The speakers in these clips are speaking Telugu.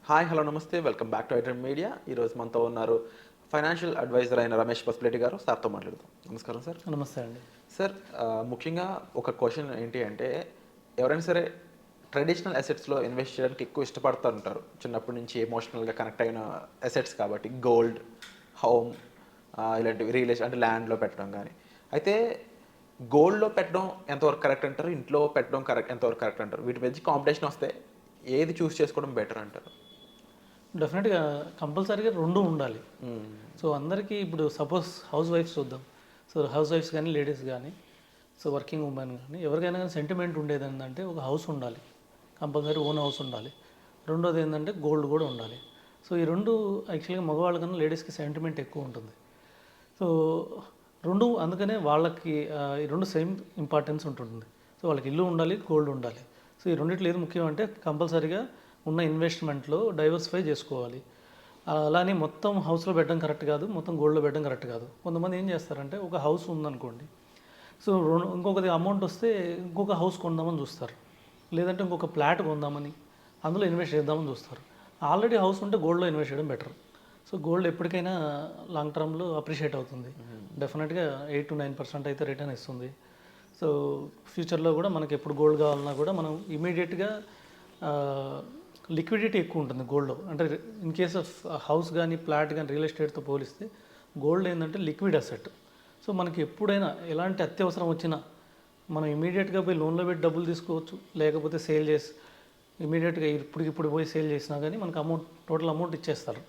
హాయ్ హలో నమస్తే welcome back to iDream media. ఈరోజు మనతో ఉన్నారు ఫైనాన్షియల్ అడ్వైజర్ అయిన రమేష్ పసుపులేటి గారు. సార్తో మాట్లాడదాం. నమస్కారం సార్. నమస్తే అండి. సార్, ముఖ్యంగా ఒక క్వశ్చన్ ఏంటి అంటే, ఎవరైనా సరే ట్రెడిషనల్ అసెట్స్లో ఇన్వెస్ట్ చేయడానికి ఎక్కువ ఇష్టపడుతూ ఉంటారు. చిన్నప్పటి నుంచి ఎమోషనల్గా కనెక్ట్ అయిన అసెట్స్ కాబట్టి గోల్డ్, హోమ్, ఇలాంటివి రియల్ ఎస్టేట్ అంటే ల్యాండ్లో పెట్టడం కానీ. అయితే గోల్డ్లో పెట్టడం ఎంతవరకు కరెక్ట్ అంటారు, ఇంట్లో పెట్టడం ఎంతవరకు కరెక్ట్ అంటారు? వీటి మధ్య కాంపిటీషన్ వస్తే ఏది చూస్ చేసుకోవడం బెటర్ అంటారు? డెఫినెట్గా కంపల్సరీగా రెండు ఉండాలి. సో అందరికీ ఇప్పుడు సపోజ్ హౌస్ వైఫ్స్ చూద్దాం. సో హౌస్ వైఫ్స్ కానీ లేడీస్ కానీ, సో వర్కింగ్ ఉమెన్ కానీ ఎవరికైనా కానీ సెంటిమెంట్ ఉండేది ఏంటంటే ఒక హౌస్ ఉండాలి, కంపల్సరీ ఓన్ హౌస్ ఉండాలి. రెండోది ఏంటంటే గోల్డ్ కూడా ఉండాలి. సో ఈ రెండు యాక్చువల్గా మగవాళ్ళ కన్నా లేడీస్కి సెంటిమెంట్ ఎక్కువ ఉంటుంది. సో రెండు అందుకనే వాళ్ళకి ఈ రెండు సేమ్ ఇంపార్టెన్స్ ఉంటుంది. సో వాళ్ళకి ఇల్లు ఉండాలి, గోల్డ్ ఉండాలి. సో ఈ రెండిట్లో ఏది ముఖ్యం అంటే కంపల్సరీగా ఉన్న ఇన్వెస్ట్మెంట్లో డైవర్సిఫై చేసుకోవాలి. అలానే మొత్తం హౌస్లో పెట్టడం కరెక్ట్ కాదు, మొత్తం గోల్డ్లో పెట్టడం కరెక్ట్ కాదు. కొంతమంది ఏం చేస్తారంటే ఒక హౌస్ ఉందనుకోండి, సో ఇంకొకటి అమౌంట్ వస్తే ఇంకొక హౌస్ కొందామని చూస్తారు, లేదంటే ఇంకొక ఫ్లాట్ కొందామని అందులో ఇన్వెస్ట్ చేద్దామని చూస్తారు. ఆల్రెడీ హౌస్ ఉంటే గోల్డ్లో ఇన్వెస్ట్ చేయడం బెటర్. సో గోల్డ్ ఎప్పటికైనా లాంగ్ టర్మ్లో అప్రిషియేట్ అవుతుంది. డెఫినెట్గా 8 to 9% అయితే రిటర్న్ ఇస్తుంది. సో ఫ్యూచర్లో కూడా మనకి ఎప్పుడు గోల్డ్ కావాలన్నా కూడా మనం ఇమీడియట్గా లిక్విడిటీ ఎక్కువ ఉంటుంది గోల్డ్లో. అంటే ఇన్ కేస్ ఆఫ్ హౌస్ కానీ ఫ్లాట్ కానీ రియల్ ఎస్టేట్తో పోలిస్తే గోల్డ్ ఏంటంటే లిక్విడ్ అసెట్. సో మనకి ఎప్పుడైనా ఎలాంటి అత్యవసరం వచ్చినా మనం ఇమీడియట్గా పోయి లోన్లో పెట్టి డబ్బులు తీసుకోవచ్చు, లేకపోతే సేల్ చేసి ఇమీడియట్గా ఇప్పుడు పోయి సేల్ చేసినా కానీ మనకు టోటల్ అమౌంట్ ఇచ్చేస్తారు,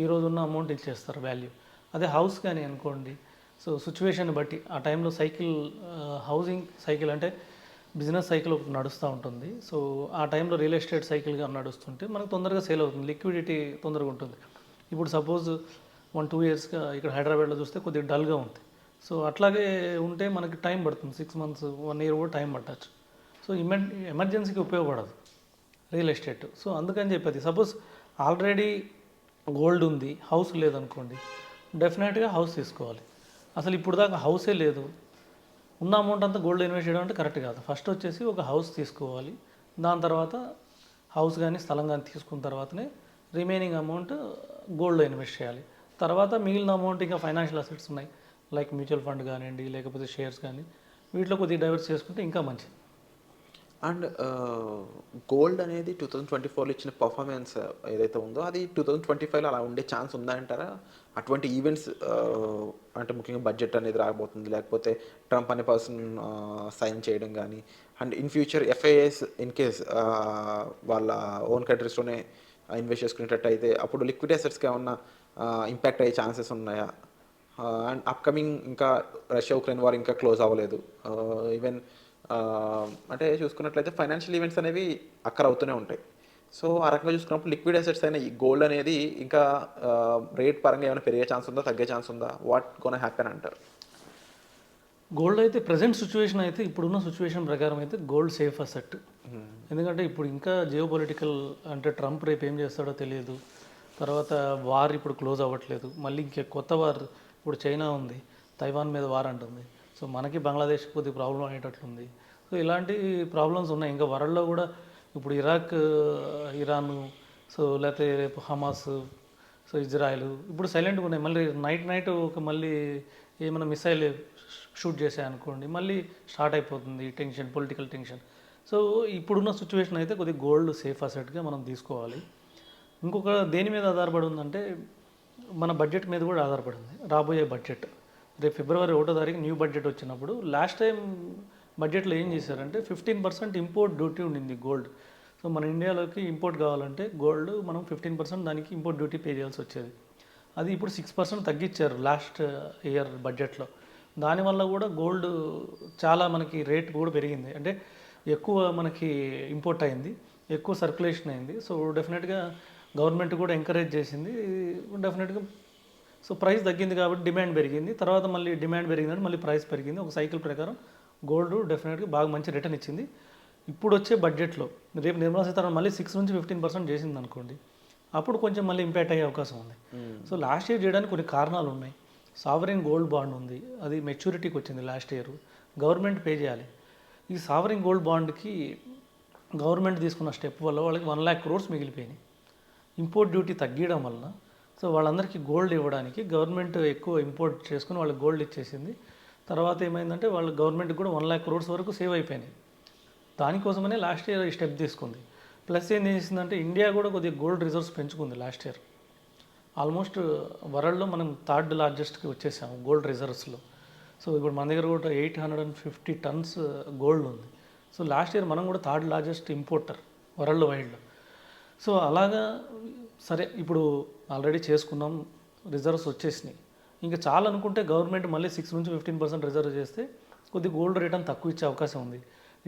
ఈరోజు ఉన్న అమౌంట్ ఇచ్చేస్తారు వాల్యూ. అదే హౌస్ కానీ అనుకోండి, సో సిచ్యువేషన్ బట్టి ఆ టైంలో సైకిల్, హౌసింగ్ సైకిల్ అంటే బిజినెస్ సైకిల్ ఒకటి నడుస్తూ ఉంటుంది. సో ఆ టైంలో రియల్ ఎస్టేట్ సైకిల్గా నడుస్తుంటే మనకు తొందరగా సేల్ అవుతుంది, లిక్విడిటీ తొందరగా ఉంటుంది. ఇప్పుడు సపోజ్ 1-2 ఇయర్స్గా ఇక్కడ హైదరాబాద్లో చూస్తే కొద్దిగా డల్గా ఉంది. సో అట్లాగే ఉంటే మనకి టైం పడుతుంది, 6 months 1 year కూడా టైం పట్టచ్చు. సో ఎమర్జెన్సీకి ఉపయోగపడదు రియల్ ఎస్టేట్. సో అందుకని చెప్పేది, సపోజ్ ఆల్రెడీ గోల్డ్ ఉంది, హౌస్ లేదనుకోండి, డెఫినెట్గా హౌస్ తీసుకోవాలి. అసలు ఇప్పుడు దాకా హౌసే లేదు, ఉన్న అమౌంట్ అంతా గోల్డ్ ఇన్వెస్ట్ చేయడం అంటే కరెక్ట్ కాదు. ఫస్ట్ వచ్చేసి ఒక హౌస్ తీసుకోవాలి, దాని తర్వాత హౌస్ కానీ స్థలం కానీ తీసుకున్న తర్వాతనే రిమైనింగ్ అమౌంట్ గోల్డ్లో ఇన్వెస్ట్ చేయాలి. తర్వాత మిగిలిన అమౌంట్ ఇంకా ఫైనాన్షియల్ అసెట్స్ ఉన్నాయి, లైక్ మ్యూచువల్ ఫండ్ కానివ్వండి, లేకపోతే షేర్స్ కానీ, వీటిలో కొద్దిగా డైవర్స్ చేసుకుంటే ఇంకా మంచిది. అండ్ గోల్డ్ అనేది 2024లో ఇచ్చిన పర్ఫార్మెన్స్ ఏదైతే ఉందో అది 2025లో అలా ఉండే ఛాన్స్ ఉందా అంటారా? అటువంటి ఈవెంట్స్ అంటే ముఖ్యంగా బడ్జెట్ అనేది రాబోతుంది, లేకపోతే ట్రంప్ అనే పర్సన్ సైన్ చేయడం కానీ, and in future FIs in case వాళ్ళ ఓన్ కంట్రీస్లోనే ఇన్వెస్ట్ చేసుకునేటట్టు అయితే అప్పుడు లిక్విడ్ అసెట్స్కి ఏమన్నా ఇంపాక్ట్ అయ్యే ఛాన్సెస్ ఉన్నాయా? అండ్ అప్కమింగ్ ఇంకా రష్యా ఉక్రెయిన్ వార్ ఇంకా క్లోజ్ అవ్వలేదు. ఈవెన్ అంటే చూసుకున్నట్లయితే ఫైనాన్షియల్ ఈవెంట్స్ అనేవి అక్కర్ అవుతూనే ఉంటాయి. సో ఆ రకంగా చూసుకున్నప్పుడు లిక్విడ్ అసెట్స్ అయిన ఈ గోల్డ్ అనేది ఇంకా రేట్ పరంగా ఏమైనా పెరిగే ఛాన్స్ ఉందా, తగ్గే ఛాన్స్ ఉందా? వాట్ గోనా హ్యాపెన్ అంటారు? గోల్డ్ అయితే ప్రజెంట్ సిచ్యువేషన్ అయితే, ఇప్పుడున్న సిచ్యువేషన్ ప్రకారం అయితే గోల్డ్ సేఫ్ అసెట్. ఎందుకంటే ఇప్పుడు ఇంకా జియో పొలిటికల్ అంటే ట్రంప్ రేపు ఏం చేస్తాడో తెలియదు. తర్వాత వార్ ఇప్పుడు క్లోజ్ అవ్వట్లేదు, మళ్ళీ ఇంకే కొత్త వార్ ఇప్పుడు చైనా ఉంది, తైవాన్ మీద వార్ అంటుంది. సో మనకి బంగ్లాదేశ్ కొద్దిగా ప్రాబ్లం అయ్యేటట్లుంది. సో ఇలాంటి ప్రాబ్లమ్స్ ఉన్నాయి. ఇంకా వరల్డ్లో కూడా ఇప్పుడు ఇరాక్, ఇరాన్, సో లేకపోతే రేపు హమాస్, సో ఇజ్రాయెల్ ఇప్పుడు సైలెంట్గా ఉన్నాయి. మళ్ళీ నైట్ ఒక మళ్ళీ ఏమైనా మిసైల్ షూట్ చేసాయనుకోండి, మళ్ళీ స్టార్ట్ అయిపోతుంది టెన్షన్, పొలిటికల్ టెన్షన్. సో ఇప్పుడున్న సిచ్యువేషన్ అయితే కొద్దిగా గోల్డ్ సేఫ్ అసెట్గా మనం తీసుకోవాలి. ఇంకొక దేని మీద ఆధారపడి ఉందంటే మన బడ్జెట్ మీద కూడా ఆధారపడింది. రాబోయే బడ్జెట్ రేపు February 1వ తారీఖు న్యూ బడ్జెట్ వచ్చినప్పుడు, లాస్ట్ టైం బడ్జెట్లో ఏం చేశారంటే 15% ఇంపోర్ట్ డ్యూటీ ఉండింది గోల్డ్. సో మన ఇండియాలోకి ఇంపోర్ట్ కావాలంటే గోల్డ్ మనం 15% దానికి ఇంపోర్ట్ డ్యూటీ పే చేయాల్సి వచ్చేది. అది ఇప్పుడు 6% తగ్గించారు లాస్ట్ ఇయర్ బడ్జెట్లో. దానివల్ల కూడా గోల్డ్ చాలా మనకి రేట్ కూడా పెరిగింది. అంటే ఎక్కువ మనకి ఇంపోర్ట్ అయింది, ఎక్కువ సర్క్యులేషన్ అయింది. సో డెఫినెట్గా గవర్నమెంట్ కూడా ఎంకరేజ్ చేసింది. డెఫినెట్గా సో ప్రైస్ తగ్గింది కాబట్టి డిమాండ్ పెరిగింది, తర్వాత మళ్ళీ డిమాండ్ పెరిగిందంటే మళ్ళీ ప్రైస్ పెరిగింది. ఒక సైకిల్ ప్రకారం గోల్డ్ డెఫినెట్గా బాగా మంచి రిటర్న్ ఇచ్చింది. ఇప్పుడు వచ్చే బడ్జెట్లో రేపు నిర్మలా సీతారామన్ మళ్ళీ 6 నుంచి 15% చేసింది అనుకోండి, అప్పుడు కొంచెం మళ్ళీ ఇంపాక్ట్ అయ్యే అవకాశం ఉంది. సో లాస్ట్ ఇయర్ చేయడానికి కొన్ని కారణాలు ఉన్నాయి. సావరిన్ గోల్డ్ బాండ్ ఉంది, అది మెచ్యూరిటీకి వచ్చింది లాస్ట్ ఇయర్, గవర్నమెంట్ పే చేయాలి. ఈ సావరిన్ గోల్డ్ బాండ్కి గవర్నమెంట్ తీసుకున్న స్టెప్ వల్ల వాళ్ళకి 1 lakh crores మిగిలిపోయినాయి. ఇంపోర్ట్ డ్యూటీ తగ్గియడం వలన సో వాళ్ళందరికీ గోల్డ్ ఇవ్వడానికి గవర్నమెంట్ ఎక్కువ ఇంపోర్ట్ చేసుకుని వాళ్ళకి గోల్డ్ ఇచ్చేసింది. తర్వాత ఏమైందంటే వాళ్ళు గవర్నమెంట్కి కూడా 1 lakh crores వరకు సేవ్ అయిపోయినాయి. దానికోసమనే లాస్ట్ ఇయర్ ఈ స్టెప్ తీసుకుంది. ప్లస్ ఏం చేసిందంటే ఇండియా కూడా కొద్దిగా గోల్డ్ రిజర్వ్స్ పెంచుకుంది లాస్ట్ ఇయర్. ఆల్మోస్ట్ వరల్డ్లో మనం 3rd లార్జెస్ట్కి వచ్చేసాము గోల్డ్ రిజర్వ్స్లో. సో ఇప్పుడు మన దగ్గర కూడా 850 tons గోల్డ్ ఉంది. సో లాస్ట్ ఇయర్ మనం కూడా 3rd లార్జెస్ట్ ఇంపోర్టర్ వరల్డ్ వైడ్లో. సో అలాగా సరే ఇప్పుడు ఆల్రెడీ చేసుకున్నాం, రిజర్వ్స్ వచ్చేసినాయి. ఇంకా చాలా అనుకుంటే గవర్నమెంట్ మళ్ళీ 6 నుంచి 15% రిజర్వ్ చేస్తే కొద్ది గోల్డ్ రిటర్న్ తక్కువ ఇచ్చే అవకాశం ఉంది.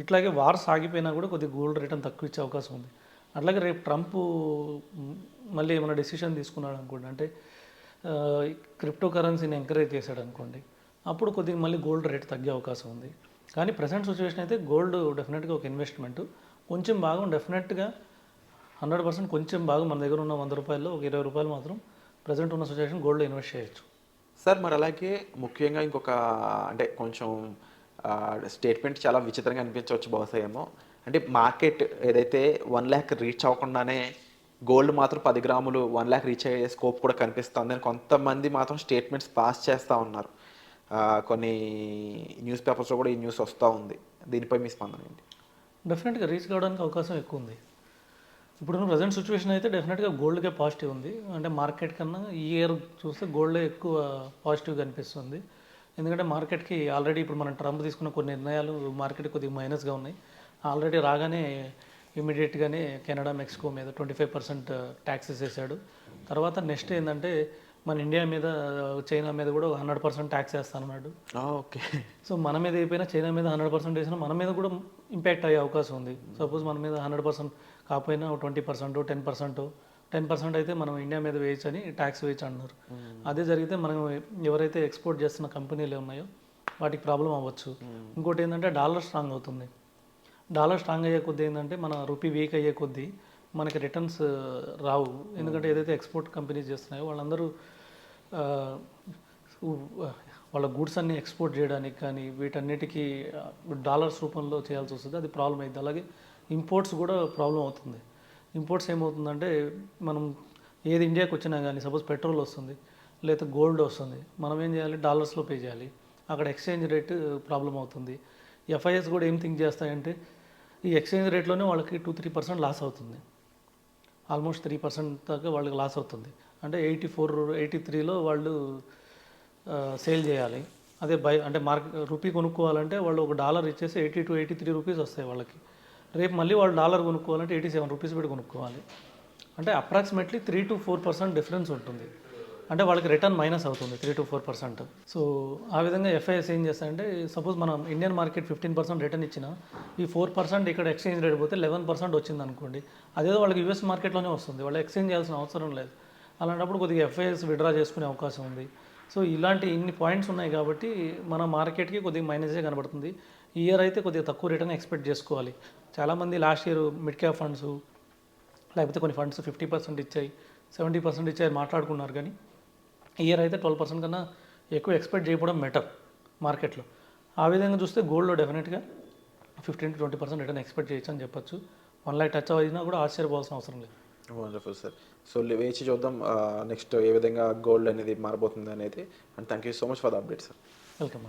ఇట్లాగే వార్ సాగిపోయినా కూడా కొద్ది గోల్డ్ రిటర్న్ తక్కువ ఇచ్చే అవకాశం ఉంది. అట్లాగే రేపు ట్రంప్ మళ్ళీ ఏమైనా డెసిషన్ తీసుకున్నాడు అనుకోండి, అంటే క్రిప్టో కరెన్సీని ఎంకరేజ్ చేశాడు అనుకోండి, అప్పుడు కొద్దిగా మళ్ళీ గోల్డ్ రేట్ తగ్గే అవకాశం ఉంది. కానీ ప్రజెంట్ సిచ్యువేషన్ అయితే గోల్డ్ డెఫినెట్గా ఒక ఇన్వెస్ట్మెంట్. కొంచెం భాగం డెఫినెట్గా 100% కొంచెం భాగం మన దగ్గర ఉన్న 100 రూపాయల్లో ఒక 20 రూపాయలు మాత్రం ప్రజెంట్ ఉన్న సిచ్యువేషన్ గోల్డ్లో ఇన్వెస్ట్ చేయొచ్చు. సార్ మరి అలాగే ముఖ్యంగా ఇంకొక అంటే కొంచెం స్టేట్మెంట్ చాలా విచిత్రంగా అనిపించవచ్చు బహుశా ఏమో, అంటే మార్కెట్ ఏదైతే 1 lakh రీచ్ అవ్వకుండానే గోల్డ్ మాత్రం 10 గ్రాములు 1 lakh రీచ్ అయ్యే స్కోప్ కూడా కనిపిస్తుంది అని కొంతమంది మాత్రం స్టేట్మెంట్స్ పాస్ చేస్తూ ఉన్నారు. కొన్ని న్యూస్ పేపర్స్లో కూడా ఈ న్యూస్ వస్తూ ఉంది. దీనిపై మీ స్పందన ఏంటి? డెఫినెట్గా రీచ్ కావడానికి అవకాశం ఎక్కువ ఉంది. ఇప్పుడున్న ప్రజెంట్ సిచ్యువేషన్ అయితే డెఫినెట్గా గోల్డ్కే పాజిటివ్ ఉంది. అంటే మార్కెట్ కన్నా ఈ ఇయర్ చూస్తే గోల్డే ఎక్కువ పాజిటివ్ కనిపిస్తుంది. ఎందుకంటే మార్కెట్కి ఆల్రెడీ ఇప్పుడు మనం ట్రంప్ తీసుకున్న కొన్ని నిర్ణయాలు మార్కెట్ కొద్దిగా మైనస్గా ఉన్నాయి. ఆల్రెడీ రాగానే ఇమీడియట్గానే కెనడా, మెక్సికో మీద 25% ట్యాక్సెస్ వేసాడు. తర్వాత నెక్స్ట్ ఏంటంటే మన ఇండియా మీద, చైనా మీద కూడా 100% ట్యాక్స్ వేస్తానన్నాడు. ఓకే. సో మన మీద అయిపోయినా చైనా మీద 100% వేసినా మన మీద కూడా ఇంపాక్ట్ అయ్యే అవకాశం ఉంది. సపోజ్ మన మీద 100% కాకపోయినా 20%, 10% అయితే మనం ఇండియా మీద వేయచ్చని ట్యాక్స్ వేయచ్చు అన్నారు. అదే జరిగితే మనం ఎవరైతే ఎక్స్పోర్ట్ చేస్తున్న కంపెనీలు ఉన్నాయో వాటికి ప్రాబ్లం అవ్వచ్చు. ఇంకోటి ఏంటంటే డాలర్ స్ట్రాంగ్ అవుతుంది. డాలర్ స్ట్రాంగ్ అయ్యే కొద్దీ ఏంటంటే మన రూపీ వీక్ అయ్యే కొద్దీ మనకి రిటర్న్స్ రావు. ఎందుకంటే ఏదైతే ఎక్స్పోర్ట్ కంపెనీస్ చేస్తున్నాయో వాళ్ళందరూ వాళ్ళ గూడ్స్ అన్ని ఎక్స్పోర్ట్ చేయడానికి కానీ వీటన్నిటికీ డాలర్స్ రూపంలో చేయాల్సి వస్తుంది. అది ప్రాబ్లం అయింది. అలాగే ఇంపోర్ట్స్ కూడా ప్రాబ్లం అవుతుంది. ఇంపోర్ట్స్ ఏమవుతుందంటే మనం ఏది ఇండియాకి వచ్చినా కానీ సపోజ్ పెట్రోల్ వస్తుంది లేదా గోల్డ్ వస్తుంది, మనం ఏం చేయాలి, డాలర్స్లో పే చేయాలి. అక్కడ ఎక్స్చేంజ్ రేట్ ప్రాబ్లం అవుతుంది. ఎఫ్ఐఎస్ కూడా ఏం థింక్ చేస్తాయంటే ఈ ఎక్స్చేంజ్ రేట్లోనే వాళ్ళకి 2-3% లాస్ అవుతుంది. ఆల్మోస్ట్ 3% దాకా వాళ్ళకి లాస్ అవుతుంది. అంటే 83లో వాళ్ళు సేల్ చేయాలి. అదే అంటే రూపీ కొనుక్కోవాలంటే వాళ్ళు ఒక డాలర్ ఇచ్చేసి 80-83 రూపీస్ వస్తాయి వాళ్ళకి. రేపు మళ్ళీ వాళ్ళు డాలర్ కొనుక్కోవాలంటే 87 రూపీస్ పెట్టి కొనుక్కోవాలి. అంటే అప్రాక్సిమేట్లీ 3-4% డిఫరెన్స్ ఉంటుంది. అంటే వాళ్ళకి రిటర్న్ మైనస్ అవుతుంది 3-4%. సో ఆ విధంగా ఎఫ్ఐఎస్ ఏం చేస్తాయంటే సపోజ్ మనం ఇండియన్ మార్కెట్ 15% రిటర్న్ ఇచ్చినా ఈ 4% ఇక్కడ ఎక్స్చేంజ్ రేట్ పోతే 11% వచ్చింది అనుకోండి, అదేదో వాళ్ళకి యూఎస్ మార్కెట్లోనే వస్తుంది, వాళ్ళు ఎక్స్చేంజ్ చేయాల్సిన అవసరం లేదు. అలాంటప్పుడు కొద్దిగా ఎఫ్ఐఎస్ విడ్రా చేసుకునే అవకాశం ఉంది. సో ఇలాంటి ఇన్ని పాయింట్స్ ఉన్నాయి కాబట్టి మన మార్కెట్కి కొద్దిగా మైనసే కనబడుతుంది. ఈ ఇయర్ అయితే కొద్దిగా తక్కువ రిటర్న్ ఎక్స్పెక్ట్ చేసుకోవాలి. చాలామంది last year mid cap funds లేకపోతే కొన్ని ఫండ్స్ 50% ఇచ్చాయి, 70% ఇచ్చాయి మాట్లాడుకున్నారు. కానీ ఈ ఇయర్ అయితే 12% కన్నా ఎక్కువ ఎక్స్పెక్ట్ చేయడం బెటర్ మార్కెట్లో. ఆ విధంగా చూస్తే గోల్డ్లో డెఫినెట్గా 15-20% రిటర్న్ ఎక్స్పెక్ట్ చేయొచ్చు అని చెప్పొచ్చు. 1 lakh టచ్ అయినా కూడా ఆశ్చర్యపోవాల్సిన అవసరం లేదు. Wonderful sir. సో వేచి చూద్దాం నెక్స్ట్ ఏ విధంగా గోల్డ్ అనేది మారబోతుంది అనేది. And thank you so much for the update sir. Welcome.